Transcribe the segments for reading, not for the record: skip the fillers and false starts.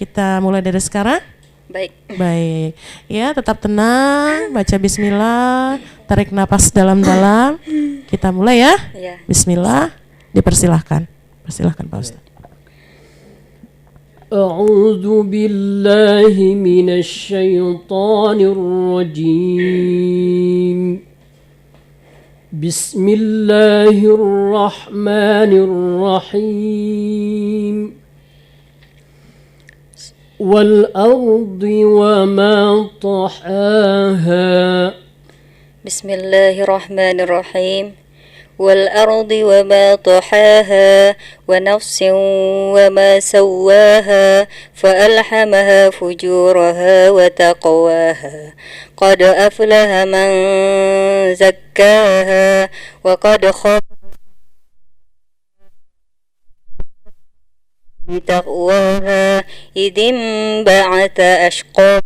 kita mulai dari sekarang? Baik. Baik. Ya, tetap tenang, baca bismillah, tarik napas dalam-dalam. Kita mulai ya. Ya. Bismillah, dipersilahkan. Persilahkan Pak Ustaz. أعوذ بالله من الشيطان الرجيم بسم الله الرحمن الرحيم والأرض وما طحاها بسم الله الرحمن الرحيم والأرض وما طحاها ونفس وما سواها فألهمها فجورها وتقواها قد أفلح من زكاها وقد خاب بتقواها إذ انبعث أشقاها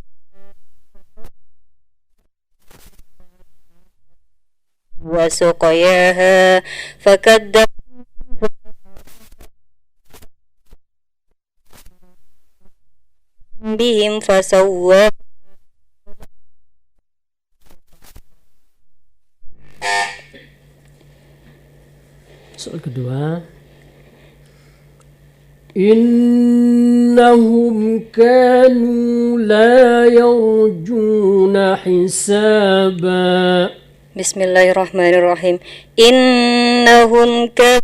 وسقياها فكذب بهم فسوى Soal kedua, إنهم كانوا لا يرجون حسابا بسم الله الرحمن الرحيم إنهم كانوا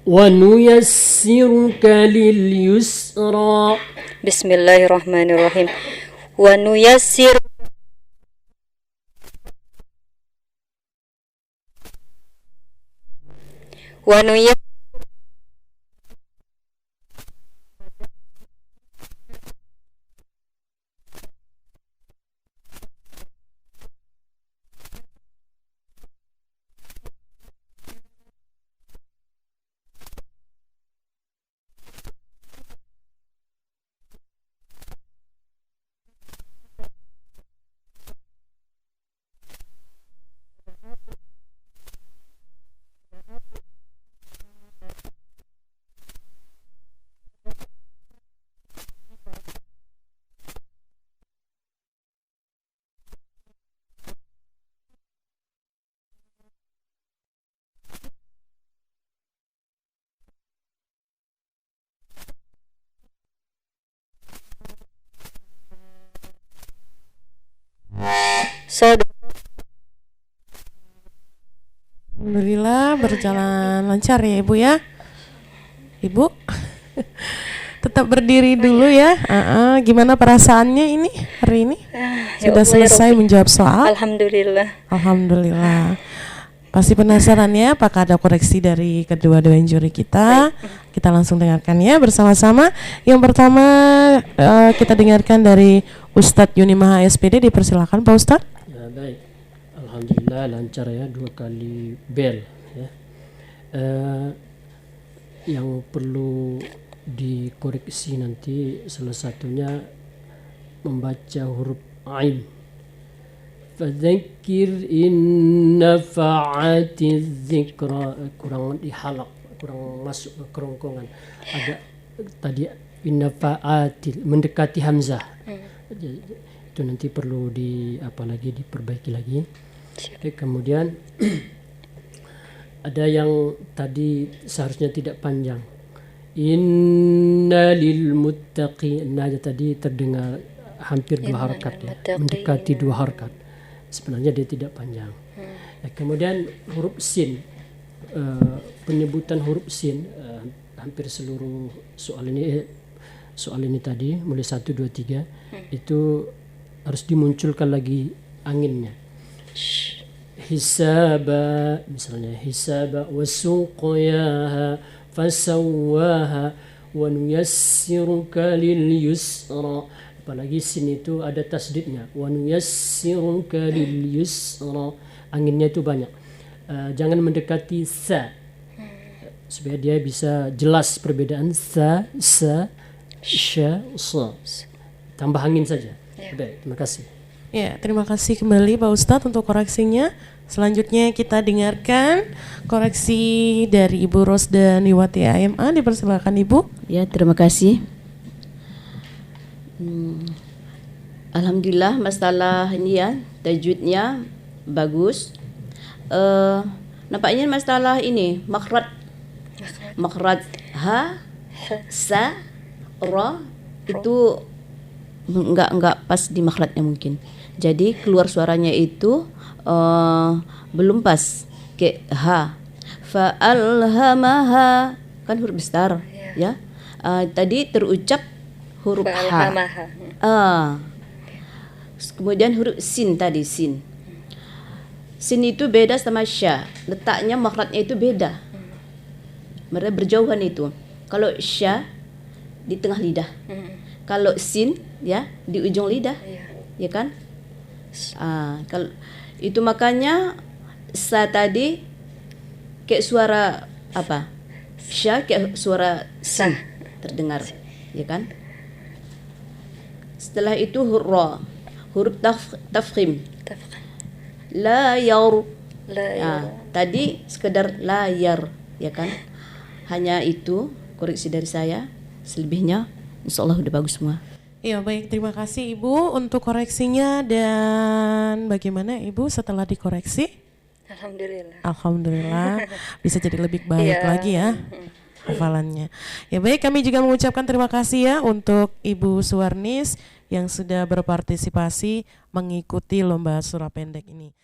ونيسرك لليسرى بسم الله الرحمن الرحيم ونيسر Alhamdulillah berjalan lancar ya Ibu ya. Ibu tetap berdiri dulu ya. Gimana perasaannya ini hari ini? Sudah selesai menjawab soal? Alhamdulillah. Alhamdulillah. Pasti penasaran ya apakah ada koreksi dari kedua dosen juri kita? Kita langsung dengarkan ya bersama-sama. Yang pertama kita dengarkan dari Ustadz Yunimaha SPD. Dipersilakan Pak Ustadz. Ya, baik. Alhamdulillah lancar ya, 2 kali bel ya. Yang perlu dikoreksi nanti salah satunya membaca huruf ain. Fadzakir in nafa'ati dzikra, kurang dihalak, kurang masuk ke kerongkongan. Agak tadi in nafa'ati mendekati hamzah. Itu nanti perlu diperbaiki lagi. Kemudian ada yang tadi seharusnya tidak panjang. Inna lil muttaqin. Nah, tadi terdengar hampir 2 harakat ya, mendekati 2 harakat. Sebenarnya dia tidak panjang. Ya, kemudian huruf sin, penyebutan huruf sin, hampir seluruh soal ini tadi mulai 1, 2, 3 itu harus dimunculkan lagi anginnya. Hisaba, misalnya hisaba wasuqyaha fasawwaha wa nuyassiruka lil yusra. Apalagi sin itu ada tasdidnya, wa nuyassiruka lil yusra, anginnya itu banyak. Jangan mendekati sa, supaya dia bisa jelas perbedaan sa, sya, sa. Tambah angin saja. Baik, terima kasih. Ya, terima kasih kembali Pak Ustadz untuk koreksinya. Selanjutnya kita dengarkan koreksi dari Ibu Rosda Niwati AMA. Dipersilakan Ibu. Ya, terima kasih. Alhamdulillah masalah ini ya, tajwidnya bagus. Nampaknya masalah ini makhraj ha, sa, ra itu enggak pas di makhrajnya mungkin. Jadi keluar suaranya itu belum pas. Kayak ha, fa alhamaha kan huruf besar ya. Tadi terucap huruf ha. Kemudian huruf sin tadi sin. Sin itu beda sama sya. Letaknya makhrajnya itu beda. Mereka berjauhan itu. Kalau sya di tengah lidah. Kalau sin ya di ujung lidah. Ya kan? Kalau itu makanya sa tadi kayak suara apa? Sya kayak suara sin terdengar, ya kan? Setelah itu huruf tafkhim. Layar. Tadi sekedar layar, ya kan? Hanya itu koreksi dari saya. Selebihnya insyaallah udah bagus semua. Iya, baik, terima kasih Ibu untuk koreksinya. Dan bagaimana Ibu setelah dikoreksi? Alhamdulillah bisa jadi lebih baik lagi ya hafalannya. Ya baik, kami juga mengucapkan terima kasih ya untuk Ibu Suwarnis yang sudah berpartisipasi mengikuti lomba surah pendek ini.